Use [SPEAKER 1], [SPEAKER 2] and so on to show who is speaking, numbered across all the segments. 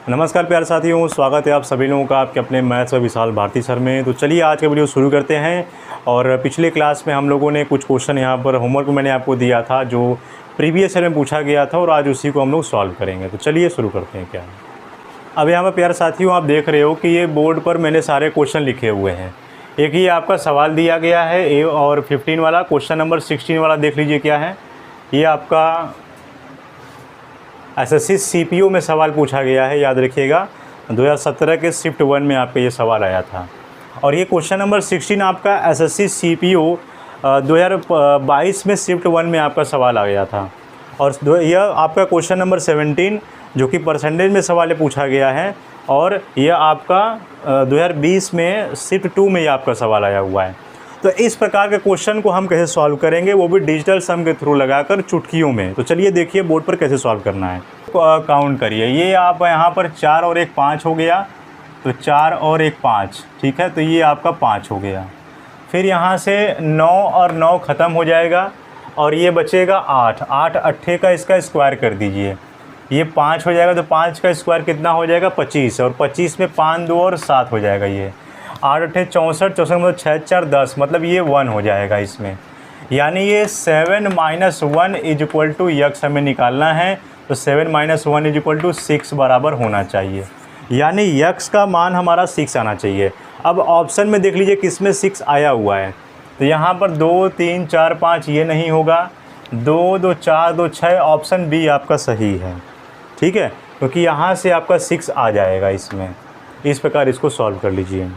[SPEAKER 1] नमस्कार प्यारे साथियों, स्वागत है आप सभी लोगों का आपके अपने मैथ्स व विशाल भारती सर में। तो चलिए आज का वीडियो शुरू करते हैं। और पिछले क्लास में हम लोगों ने कुछ क्वेश्चन यहाँ पर होमवर्क मैंने आपको दिया था जो प्रीवियस ईयर में पूछा गया था और आज उसी को हम लोग सॉल्व करेंगे। तो चलिए शुरू करते हैं। क्या अब यहाँ पर प्यारे साथियों आप देख रहे हो कि ये बोर्ड पर मैंने सारे क्वेश्चन लिखे हुए हैं। एक ये आपका सवाल दिया गया है ए और 15 वाला। क्वेश्चन नंबर 16 वाला देख लीजिए क्या है। ये आपका एसएससी सीपीओ में सवाल पूछा गया है, याद रखिएगा 2017 के शिफ्ट 1 में आपका ये सवाल आया था। और ये क्वेश्चन नंबर 16 आपका एसएससी सीपीओ 2022 में शिफ्ट 1 में आपका सवाल आ गया था। और यह आपका क्वेश्चन नंबर 17 जो कि परसेंटेज में सवाल पूछा गया है, और यह आपका 2020 में शिफ्ट 2 में ये आपका सवाल आया हुआ है। तो इस प्रकार के क्वेश्चन को हम कैसे सॉल्व करेंगे, वो भी डिजिटल सम के थ्रू लगाकर चुटकियों में। तो चलिए देखिए बोर्ड पर कैसे सॉल्व करना है। काउंट करिए, ये आप यहाँ पर 4 और 1 5 हो गया, तो 4 और 1 5, ठीक है। तो ये आपका 5 हो गया। फिर यहाँ से 9 और 9 ख़त्म हो जाएगा और ये बचेगा 8। 8 अट्ठे का इसका स्क्वायर कर दीजिए, ये 5 हो जाएगा। तो 5 का स्क्वायर कितना हो जाएगा 25, और 25 में 5 2 और 7 हो जाएगा। ये 8 अट्ठे 64, 64 मतलब 6 4 10, मतलब ये 1 हो जाएगा इसमें। यानी ये 7 - 1 = यक्स हमें निकालना है। तो 7 - 1 = 6 बराबर होना चाहिए, यानी यक्स का मान हमारा 6 आना चाहिए। अब ऑप्शन में देख लीजिए किस में 6 आया हुआ है। तो यहाँ पर 2 3 4 5 ये नहीं होगा, 2 2 4 2 6 ऑप्शन बी आपका सही है, ठीक है, क्योंकि यहाँ से आपका 6 आ जाएगा इसमें। इस प्रकार इसको सॉल्व कर लीजिए।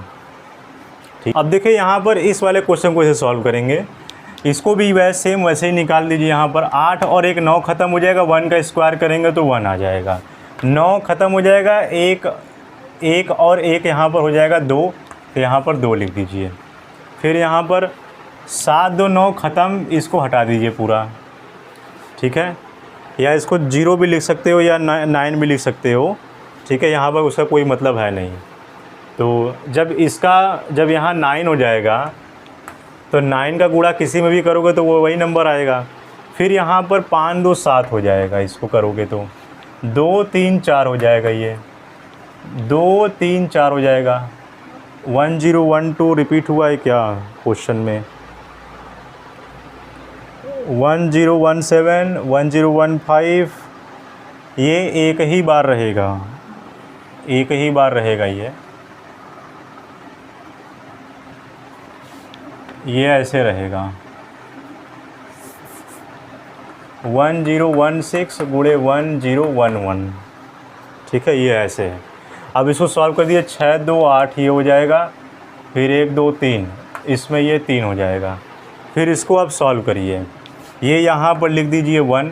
[SPEAKER 1] ठीक, अब देखिए यहाँ पर इस वाले क्वेश्चन को ऐसे सॉल्व करेंगे। इसको भी वैसे ही निकाल दीजिए। यहाँ पर 8 और 1 9 ख़त्म हो जाएगा, 1 का स्क्वायर करेंगे तो 1 आ जाएगा। 9 ख़त्म हो जाएगा, 1 और 1 यहाँ पर हो जाएगा 2, तो यहाँ पर 2 लिख दीजिए। फिर यहाँ पर 7 2 9 ख़त्म, इसको हटा दीजिए पूरा, ठीक है। या इसको 0 भी लिख सकते हो या 9 भी लिख सकते हो, ठीक है। यहाँ पर उसका कोई मतलब है नहीं। तो जब यहाँ 9 हो जाएगा तो 9 का गुणा किसी में भी करोगे तो वो वही नंबर आएगा। फिर यहाँ पर 5 2 7 हो जाएगा, इसको करोगे तो 2 3 4 हो जाएगा। ये 2 3 4 हो जाएगा। 1 0 1 2 रिपीट हुआ है क्या क्वेश्चन में? 1 0 1 7 1 0 1 5, ये एक ही बार रहेगा, एक ही बार रहेगा। ये ऐसे रहेगा। 1 0 1 6 गुणे 1 0 1 1, ठीक है, ये ऐसे है। अब इसको सॉल्व कर दिए। 6 2 8 ये हो जाएगा। फिर 1 2 3, इसमें ये 3 हो जाएगा। फिर इसको आप सॉल्व करिए। ये यहाँ पर लिख दीजिए 1,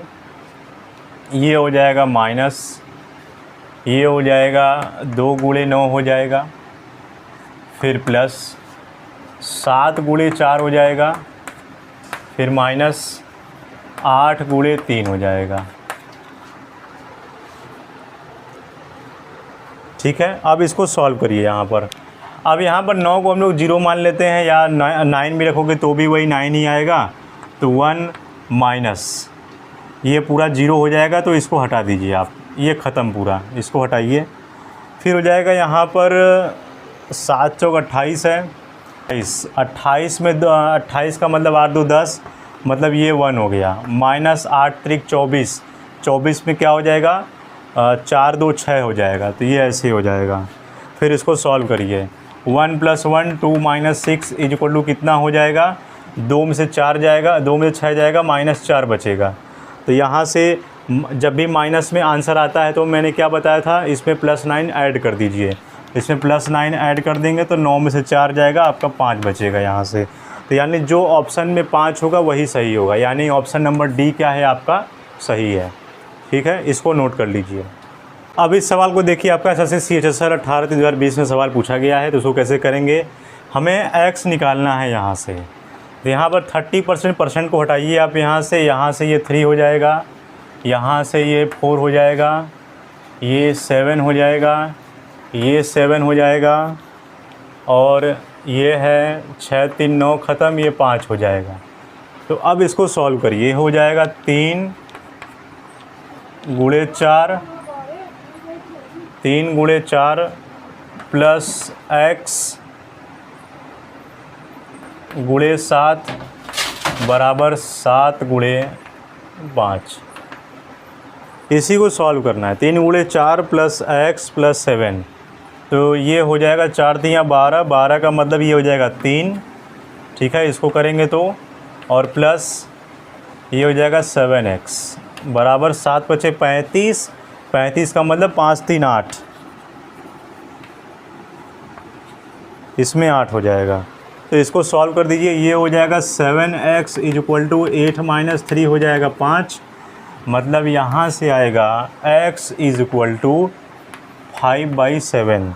[SPEAKER 1] ये हो जाएगा माइनस, ये हो जाएगा 2 गुणे 9 हो जाएगा। फिर प्लस 7 गुणे 4 हो जाएगा। फिर माइनस 8 गुणे 3 हो जाएगा, ठीक है। अब इसको सॉल्व करिए यहाँ पर। अब यहाँ पर 9 को हम लोग 0 मान लेते हैं, या 9 भी रखोगे तो भी वही 9 ही आएगा। तो 1 माइनस ये पूरा 0 हो जाएगा, तो इसको हटा दीजिए आप, ये ख़त्म पूरा, इसको हटाइए। फिर हो जाएगा यहाँ पर 7 चौक 28 है। 28 में 28 का मतलब 8 2 10, मतलब ये 1 हो गया। माइनस 8 त्रिक 24, 24 में क्या हो जाएगा 4 2 6 हो जाएगा। तो ये ऐसे हो जाएगा। फिर इसको सॉल्व करिए। 1 + 1 2 - 6 = कितना हो जाएगा? 2 में से 4 जाएगा, 2 में से 6 जाएगा, -4 बचेगा। तो यहाँ से जब भी माइनस में आंसर आता है तो मैंने क्या बताया था, इसमें +9 ऐड कर दीजिए। इसमें +9 ऐड कर देंगे तो 9 में से 4 जाएगा, आपका 5 बचेगा यहाँ से। तो यानी जो ऑप्शन में 5 होगा वही सही होगा, यानी ऑप्शन नंबर डी क्या है आपका सही है, ठीक है। इसको नोट कर लीजिए। अब इस सवाल को देखिए, आपका एसएससी CHSL 18/3/2020 में सवाल पूछा गया है। तो उसको कैसे करेंगे, हमें x निकालना है यहाँ से। तो यहाँ पर 30% को हटाइए आप यहाँ से ये 3 हो जाएगा, यहाँ से ये 4 हो जाएगा, ये 7 हो जाएगा, ये 7 हो जाएगा, और ये है 6 3 9 ख़त्म, ये 5 हो जाएगा। तो अब इसको सॉल्व करिए। हो जाएगा 3 गुणे 4 3 गुणे 4 प्लस x गुणे 7 बराबर 7 गुणे 5। इसी को सॉल्व करना है। 3 गुणे 4 प्लस x प्लस 7, तो ये हो जाएगा 4 3 12, 12 का मतलब ये हो जाएगा 3, ठीक है। इसको करेंगे तो, और प्लस ये हो जाएगा 7x बराबर 7 बचे 35, 35 का मतलब 5 3 8, इसमें 8 हो जाएगा। तो इसको सॉल्व कर दीजिए। ये हो जाएगा 7x = 8 - 3 हो जाएगा 5, मतलब यहाँ से आएगा x = 5/7।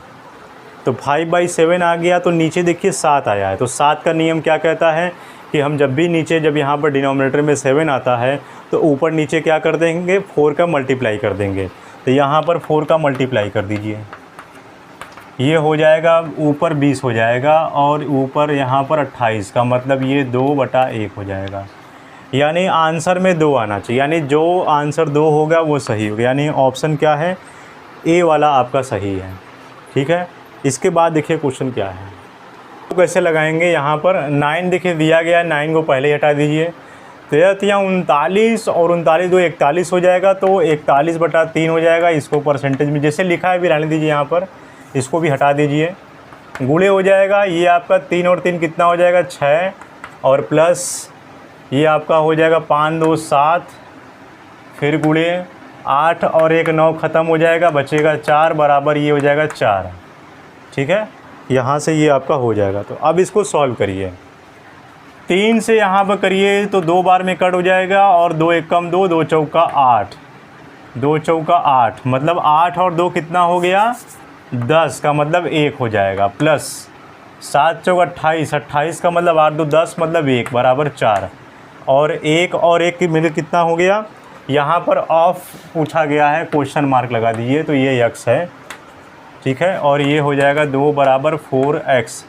[SPEAKER 1] तो 5/7 आ गया, तो नीचे देखिए 7 आया है। तो 7 का नियम क्या कहता है कि हम जब भी नीचे, जब यहाँ पर डिनोमिनेटर में 7 आता है तो ऊपर नीचे क्या कर देंगे, 4 का मल्टीप्लाई कर देंगे। तो यहाँ पर 4 का मल्टीप्लाई कर दीजिए, ये हो जाएगा ऊपर 20 हो जाएगा और ऊपर यहाँ पर 28 का मतलब ये 2/1 हो जाएगा। यानी आंसर में 2 आना चाहिए, यानी जो आंसर 2 होगा वो सही होगा। यानी ऑप्शन क्या है, ए वाला आपका सही है, ठीक है। इसके बाद देखिए क्वेश्चन क्या है, तो कैसे लगाएंगे। यहाँ पर 9 देखिए दिया गया, 9 को पहले ही हटा दीजिए। 13×3 = 39 और 39 2 41 हो जाएगा, तो 41/3 हो जाएगा। इसको परसेंटेज में जैसे लिखा है भी रहने दीजिए, यहाँ पर इसको भी हटा दीजिए। गुणे हो जाएगा, ये आपका 3 और 3 कितना हो जाएगा 6, और प्लस ये आपका हो जाएगा 5 2 7, फिर गुणे 8 और 1 9 ख़त्म हो जाएगा, बचेगा 4 बराबर ये हो जाएगा 4, ठीक है। यहाँ से ये आपका हो जाएगा। तो अब इसको सॉल्व करिए। 3 से यहाँ पर करिए तो 2 बार में कट हो जाएगा, और 2 1 कम 2, 2 चौका 8, 2 चौका 8 मतलब 8 और 2 कितना हो गया 10 का मतलब 1 हो जाएगा, प्लस 7 चौका 28, 28 का मतलब 8 2 10 मतलब 1 बराबर 4, और 1 और 1 की मिल कितना हो गया। यहाँ पर ऑफ पूछा गया है, क्वेश्चन मार्क लगा दीजिए, तो ये x है, ठीक है। और ये हो जाएगा 2 बराबर 4x,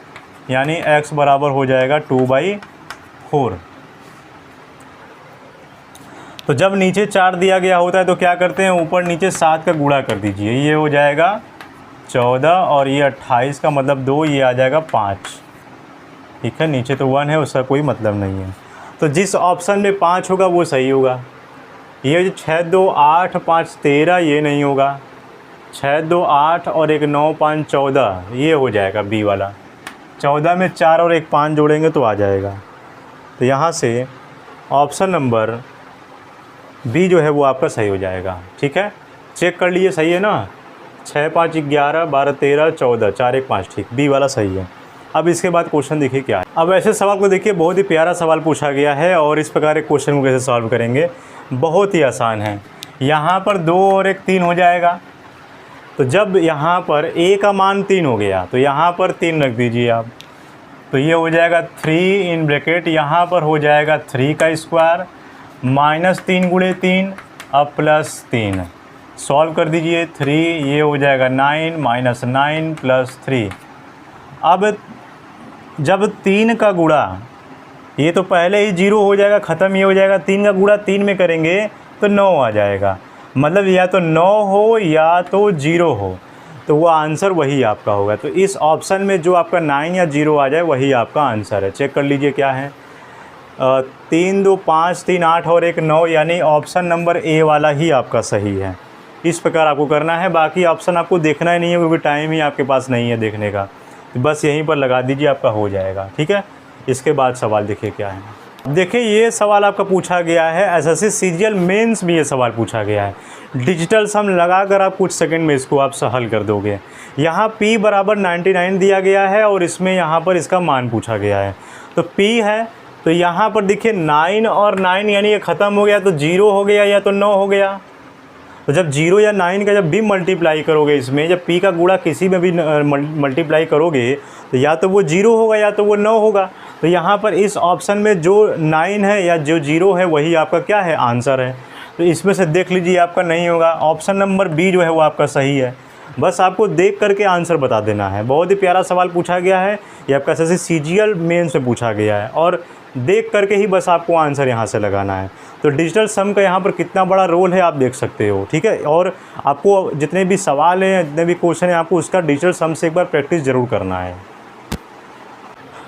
[SPEAKER 1] यानी x बराबर हो जाएगा 2/4। तो जब नीचे 4 दिया गया होता है तो क्या करते हैं, ऊपर नीचे 7 का गुणा कर दीजिए, ये हो जाएगा 14 और ये 28 का मतलब 2, ये आ जाएगा 5, ठीक है। नीचे तो 1 है, उसका कोई मतलब नहीं है। तो जिस ऑप्शन में 5 होगा वो सही होगा। ये जो 6 2 8 5 13 ये नहीं होगा, 6 2 8 और 1 9 5 14 ये हो जाएगा बी वाला। 14 में 4 और 1 5 जोड़ेंगे तो आ जाएगा। तो यहाँ से ऑप्शन नंबर बी जो है वो आपका सही हो जाएगा, ठीक है। चेक कर लीजिए, सही है ना। 6 5 11 12 13 14 4 1 5, ठीक, बी वाला सही है। अब इसके बाद क्वेश्चन देखिए क्या है। अब ऐसे सवाल को देखिए, बहुत ही प्यारा सवाल पूछा गया है, और इस प्रकार एक क्वेश्चन को कैसे सॉल्व करेंगे, बहुत ही आसान है। यहाँ पर 2 और 1 3 हो जाएगा। तो जब यहाँ पर a का मान 3 हो गया तो यहाँ पर 3 रख दीजिए आप, तो ये हो जाएगा 3 इन ब्रैकेट, यहाँ पर हो जाएगा 3 का स्क्वायर माइनस 3 गुणे 3 अब प्लस 3, सॉल्व कर दीजिए। 3 ये हो जाएगा 9 माइनस 9 प्लस 3। अब जब 3 का गुणा, ये तो पहले ही 0 हो जाएगा, ख़त्म ये हो जाएगा। 3 का गुणा 3 में करेंगे तो 9 आ जाएगा, मतलब या तो 9 हो या तो 0 हो, तो वो आंसर वही आपका होगा। तो इस ऑप्शन में जो आपका 9 या 0 आ जाए वही आपका आंसर है। चेक कर लीजिए क्या है। 3 2 5 3 8 और 1 9, यानी ऑप्शन नंबर ए वाला ही आपका सही है। इस प्रकार आपको करना है, बाकी ऑप्शन आपको देखना ही नहीं है क्योंकि टाइम ही आपके पास नहीं है देखने का। तो बस यहीं पर लगा दीजिए, आपका हो जाएगा, ठीक है। इसके बाद सवाल देखिए क्या है। देखिए ये सवाल आपका पूछा गया है एसएससी सीजीएल मेंस में, ये सवाल पूछा गया है। डिजिटल सम लगाकर आप कुछ सेकंड में इसको आप हल कर दोगे। यहाँ p बराबर 99 दिया गया है और इसमें यहाँ पर इसका मान पूछा गया है। तो p है, तो यहाँ पर देखिए 9 और 9 यानी ये ख़त्म हो गया, तो 0 हो गया या तो 9 हो गया। तो जब 0 या 9 का जब भी मल्टीप्लाई करोगे, इसमें जब p का गुणा किसी में भी मल्टीप्लाई करोगे तो या तो वो 0 होगा या तो वो 9 होगा। तो यहाँ पर इस ऑप्शन में जो 9 है या जो 0 है वही आपका क्या है, आंसर है। तो इसमें से देख लीजिए आपका नहीं होगा। ऑप्शन नंबर बी जो है वो आपका सही है। बस आपको देख करके आंसर बता देना है। बहुत ही प्यारा सवाल पूछा गया है, ये आपका एसएससी सीजीएल मेंस में पूछा गया है और देख करके ही बस आपको आंसर यहाँ से लगाना है। तो डिजिटल सम का यहाँ पर कितना बड़ा रोल है आप देख सकते हो, ठीक है। और आपको जितने भी सवाल हैं, जितने भी क्वेश्चन हैं, आपको उसका डिजिटल सम से एक बार प्रैक्टिस ज़रूर करना है।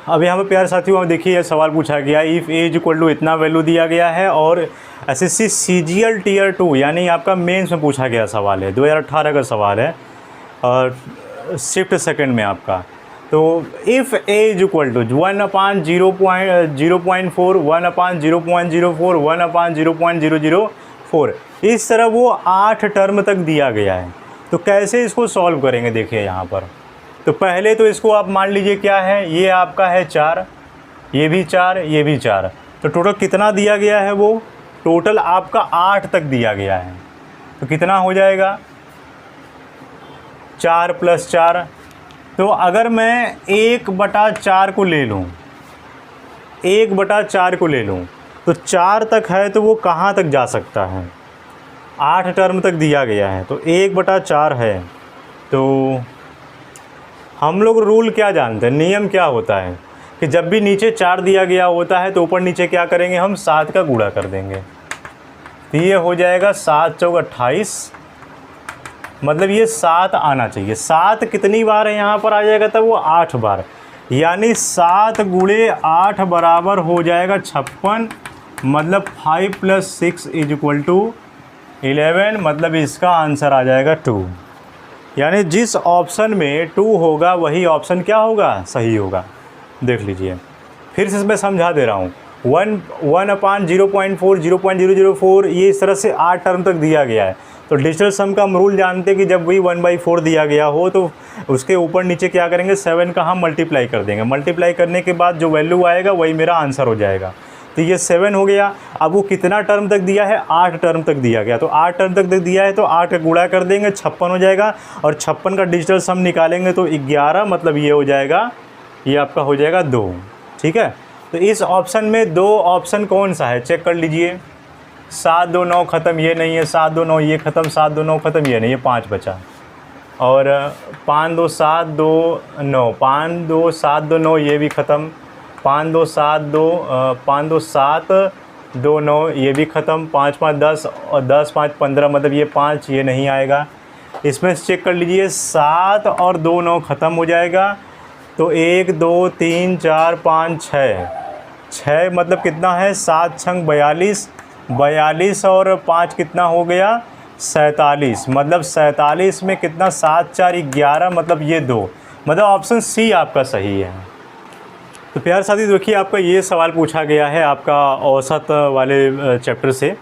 [SPEAKER 1] अब यहाँ पर प्यारे साथियों देखिए, यह सवाल पूछा गया, if A is equal to इतना वैल्यू दिया गया है और एसएससी सीजीएल टीयर 2 यानी आपका मेंस में पूछा गया सवाल है, 2018 का सवाल है और शिफ्ट सेकंड में आपका। तो if A is equal to 1/0.04, 1/0.04, 1/0.004, इस तरह वो 8 टर्म तक दिया गया है। तो कैसे इसको सॉल्व करेंगे देखिए यहाँ पर। तो पहले तो इसको आप मान लीजिए क्या है, ये आपका है 4, ये भी 4, ये भी 4, तो टोटल कितना दिया गया है, वो टोटल आपका 8 तक दिया गया है। तो कितना हो जाएगा 4 + 4। तो अगर मैं 1/4 को ले लूँ, 1/4 को ले लूँ तो 4 तक है, तो वो कहाँ तक जा सकता है, 8 टर्म तक दिया गया है, तो 1/4 है। तो हम लोग रूल क्या जानते हैं, नियम क्या होता है कि जब भी नीचे 4 दिया गया होता है तो ऊपर नीचे क्या करेंगे, हम 7 का गुणा कर देंगे। तो ये हो जाएगा 7 × 4 = 28, मतलब ये 7 आना चाहिए। 7 कितनी बार है यहाँ पर आ जाएगा, तब वो 8 बार, यानी 7 × 8 बराबर हो जाएगा 56, मतलब 5 + 6 = 11, मतलब इसका आंसर आ जाएगा 2। यानी जिस ऑप्शन में 2 होगा वही ऑप्शन क्या होगा, सही होगा। देख लीजिए, फिर से मैं समझा दे रहा हूँ। 1/0.4, 0.004, ये इस तरह से 8 टर्म तक दिया गया है। तो डिजिटल सम का हम रूल जानते हैं कि जब भी 1/4 दिया गया हो तो उसके ऊपर नीचे क्या करेंगे, 7 का हम मल्टीप्लाई कर देंगे। मल्टीप्लाई करने के बाद जो वैल्यू आएगा वही मेरा आंसर हो जाएगा। तो ये 7 हो गया। अब वो कितना टर्म तक दिया है, 8 टर्म तक दिया गया। तो 8 टर्म तक दिया है तो 8 का गुणा कर देंगे, 56 हो जाएगा। और 56 का डिजिटल सम निकालेंगे तो 11, मतलब ये हो जाएगा, ये आपका हो जाएगा 2, ठीक है। तो इस ऑप्शन में 2 ऑप्शन कौन सा है, चेक कर लीजिए। 7 2 9 ख़त्म, ये नहीं है। 7 2 9 ये ख़त्म, 7 2 9 ख़त्म, ये नहीं है, 5 बचा। और 5 2 7 2 9, 5 2 7 2 9 ये भी ख़त्म। 5 2 7 2 5 2 7 2 9 ये भी ख़त्म। 5 5 10 और 10 5 15, मतलब ये 5, ये नहीं आएगा। इसमें चेक कर लीजिए, 7 और 2 9 ख़त्म हो जाएगा। तो 1 2 3 4 5 6, मतलब कितना है, 7 छंग 42, 42 और 5 कितना हो गया, 47, मतलब 47 में कितना, 7 4 11, मतलब ये 2, मतलब ऑप्शन सी आपका सही है। तो प्यारे साथी देखिए, आपका ये सवाल पूछा गया है आपका औसत वाले चैप्टर से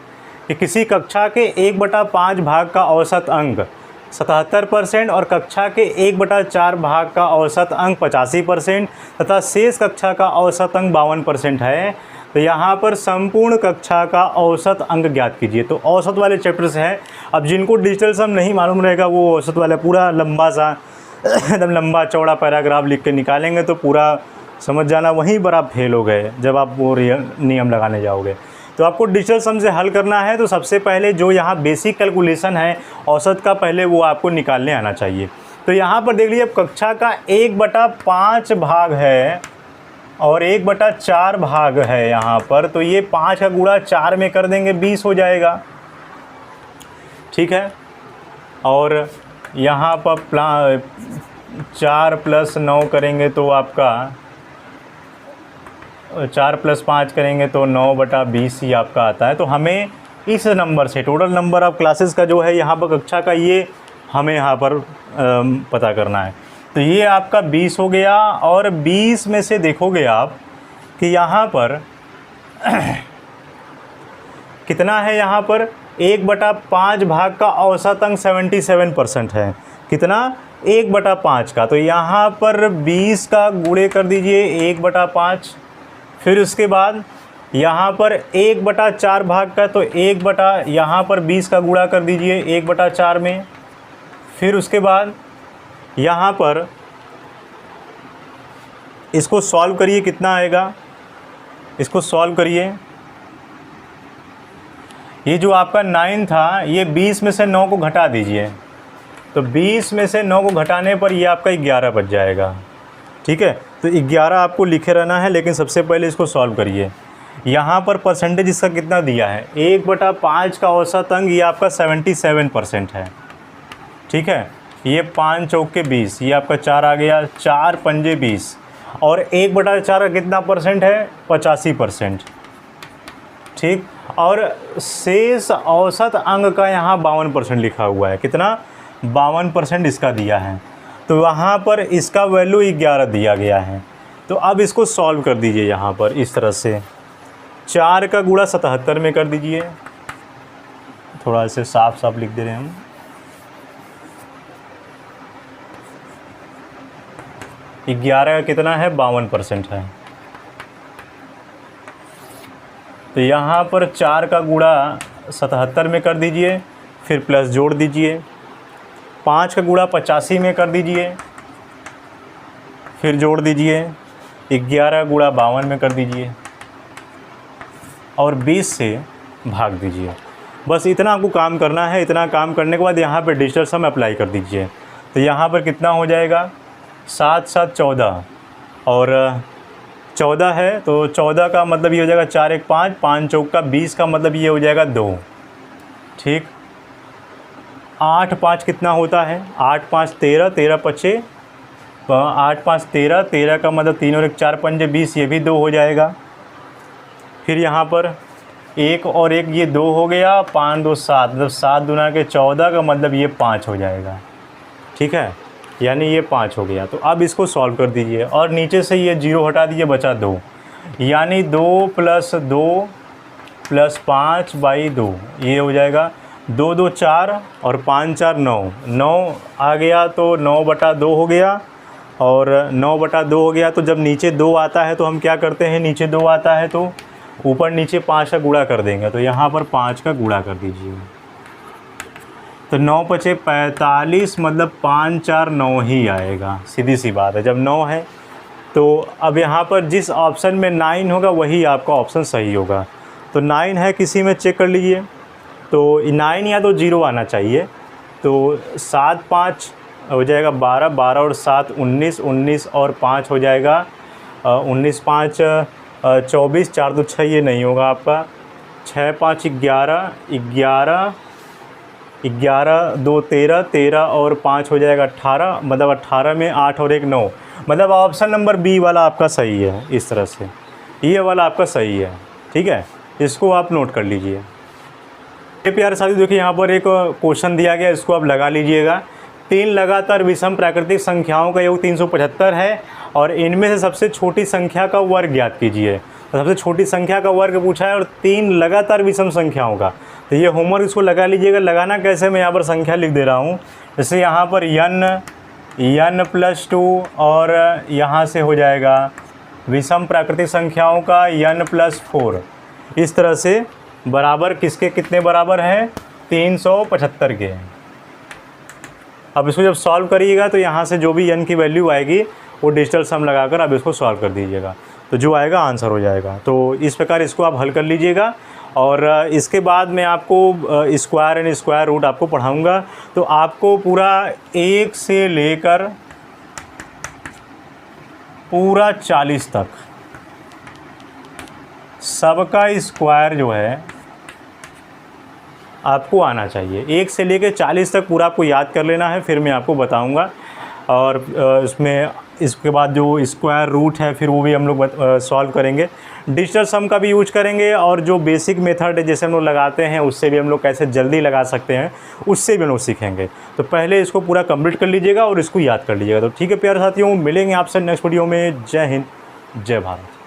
[SPEAKER 1] कि किसी कक्षा के 1/5 भाग का औसत अंक 77% और कक्षा के 1/4 भाग का औसत अंक 85% तथा शेष कक्षा का औसत अंक 52% है। तो यहाँ पर संपूर्ण कक्षा का औसत अंक ज्ञात कीजिए। तो औसत वाले चैप्टर से है। अब जिनको डिजिटल सम नहीं मालूम रहेगा वो औसत वाला पूरा लंबा सा एकदम लंबा चौड़ा पैराग्राफ लिख के निकालेंगे तो पूरा समझ जाना, वहीं पर आप फेल हो गए जब आप वो नियम लगाने जाओगे। तो आपको डिजिटल सम से हल करना है तो सबसे पहले जो यहाँ बेसिक कैलकुलेशन है औसत का, पहले वो आपको निकालने आना चाहिए। तो यहाँ पर देख लीजिए, कक्षा का 1/5 भाग है और 1/4 भाग है यहाँ पर, तो ये 5 का गुणा 4 में कर देंगे, 20 हो जाएगा, ठीक है। और यहाँ पर 4 + 9 करेंगे तो आपका 4 + 5 करेंगे तो 9/20 ही आपका आता है। तो हमें इस नंबर से टोटल नंबर ऑफ क्लासेस का जो है यहाँ पर कक्षा का, ये हमें यहाँ पर पता करना है। तो ये आपका 20 हो गया। और 20 में से देखोगे आप कि यहाँ पर कितना है, यहाँ पर 1/5 भाग का औसत अंक 77% है। कितना, 1/5 का। तो यहाँ पर 20 का गुणे कर दीजिए 1/5। फिर उसके बाद यहाँ पर 1/4 भाग का, तो यहाँ पर 20 का गुणा कर दीजिए 1/4 में। फिर उसके बाद यहाँ पर इसको सॉल्व करिए, कितना आएगा, इसको सॉल्व करिए। ये जो आपका 9 था, ये 20 में से 9 को घटा दीजिए। तो 20 में से 9 को घटाने पर ये आपका 11 बच जाएगा। ठीक है। तो 11 आपको लिखे रहना है, लेकिन सबसे पहले इसको सॉल्व करिए। यहाँ पर परसेंटेज इसका कितना दिया है, 1/5 का औसत अंक, ये आपका 77% है। ठीक है, ये 5 चौके 20, ये आपका 4 आ गया, 4 पंजे 20, और 1/4 का कितना परसेंट है, 85%। ठीक, और शेष औसत अंक का यहाँ 52% लिखा हुआ है। कितना, 52% इसका दिया है। तो वहाँ पर इसका वैल्यू 11 दिया गया है। तो अब इसको सॉल्व कर दीजिए यहाँ पर इस तरह से, 4 का गुणा 77 में कर दीजिए। थोड़ा से साफ साफ लिख दे रहे हैं हम। ग्यारह का कितना है, 52% है। तो यहाँ पर 4 का गुणा 77 में कर दीजिए, फिर प्लस जोड़ दीजिए। 5 का गुणा 85 में कर दीजिए, फिर जोड़ दीजिए। 11 गुणा 52 में कर दीजिए, और 20 से भाग दीजिए। बस इतना आपको काम करना है। इतना काम करने के बाद यहाँ पर डिजिटल सम अप्लाई कर दीजिए। तो यहाँ पर कितना हो जाएगा, 7 7 14, और 14 है, तो 14 का मतलब ये हो जाएगा 4 1 5, 5 चौका 20 का मतलब ये हो जाएगा 2। ठीक, 8 5 कितना होता है, 8 5 13, 13 पचे 8 5 13, 13 का मतलब 3 और 1 4 पंजे 20, ये भी 2 हो जाएगा। फिर यहाँ पर 1 और 1 ये 2 हो गया, 5 2 7, मतलब 7 दूना के 14 का मतलब ये 5 हो जाएगा। ठीक है, यानी ये 5 हो गया। तो अब इसको सॉल्व कर दीजिए, और नीचे से ये 0 हटा दीजिए, बचा 2, यानी 2 + 2 + 5/2, ये हो जाएगा 2 2 4 और 5 4 9, 9 आ गया तो 9/2 हो गया, और 9/2 हो गया। तो जब नीचे 2 आता है तो हम क्या करते हैं, नीचे 2 आता है तो ऊपर नीचे 5 का गुणा कर देंगे। तो यहाँ पर 5 का गुणा कर दीजिए। तो 9 पचे 45, मतलब 5 4 9 ही आएगा। सीधी सी बात है, जब 9 है तो अब यहाँ पर जिस ऑप्शन में 9 होगा वही आपका ऑप्शन सही होगा। तो 9 है किसी में, चेक कर लीजिए। तो 9 या तो 0 आना चाहिए। तो 7 5 हो जाएगा 12, 12 और 7 19, 19 और 5 हो जाएगा 19 5 24, 4 2 6, ये नहीं होगा आपका। 6 5 11, 11 11 2 13, 13 और 5 हो जाएगा 18, मतलब 18 में 8 और 1 9, मतलब ऑप्शन नंबर बी वाला आपका सही है। इस तरह से ये वाला आपका सही है। ठीक है, इसको आप नोट कर लीजिए। ये प्यारे साथियों, देखिए यहाँ पर एक क्वेश्चन दिया गया, इसको आप लगा लीजिएगा। 3 लगातार विषम प्राकृतिक संख्याओं का योग 375 है, और इनमें से सबसे छोटी संख्या का वर्ग ज्ञात कीजिए। तो सबसे छोटी संख्या का वर्ग पूछा है, और 3 लगातार विषम संख्याओं का। तो ये होमवर्क इसको लगा लीजिएगा। लगाना कैसे, मैं यहाँ पर संख्या लिख दे रहा हूँ। जैसे यहाँ पर n +2, और यहाँ से हो जाएगा विषम प्राकृतिक संख्याओं का n + 4। इस तरह से बराबर किसके कितने बराबर हैं, 375 के। अब इसको जब सॉल्व करिएगा तो यहाँ से जो भी n की वैल्यू आएगी वो डिजिटल सम लगाकर अब इसको सॉल्व कर दीजिएगा, तो जो आएगा आंसर हो जाएगा। तो इस प्रकार इसको आप हल कर लीजिएगा। और इसके बाद मैं आपको स्क्वायर एंड स्क्वायर रूट आपको पढ़ाऊँगा। तो आपको पूरा 1 से लेकर पूरा 40 तक सबका स्क्वायर जो है आपको आना चाहिए। 1 से लेकर 40 तक पूरा आपको याद कर लेना है, फिर मैं आपको बताऊंगा। और इसमें इसके बाद जो स्क्वायर रूट है फिर वो भी हम लोग सॉल्व करेंगे। डिजिटल सम का भी यूज करेंगे, और जो बेसिक मेथड है जैसे हम लोग लगाते हैं उससे भी हम लोग कैसे जल्दी लगा सकते हैं उससे भी हम लोग सीखेंगे। तो पहले इसको पूरा कंप्लीट कर लीजिएगा और इसको याद कर लीजिएगा। तो ठीक है प्यारे साथियों, मिलेंगे आपसे नेक्स्ट वीडियो में। जय हिंद, जय भारत।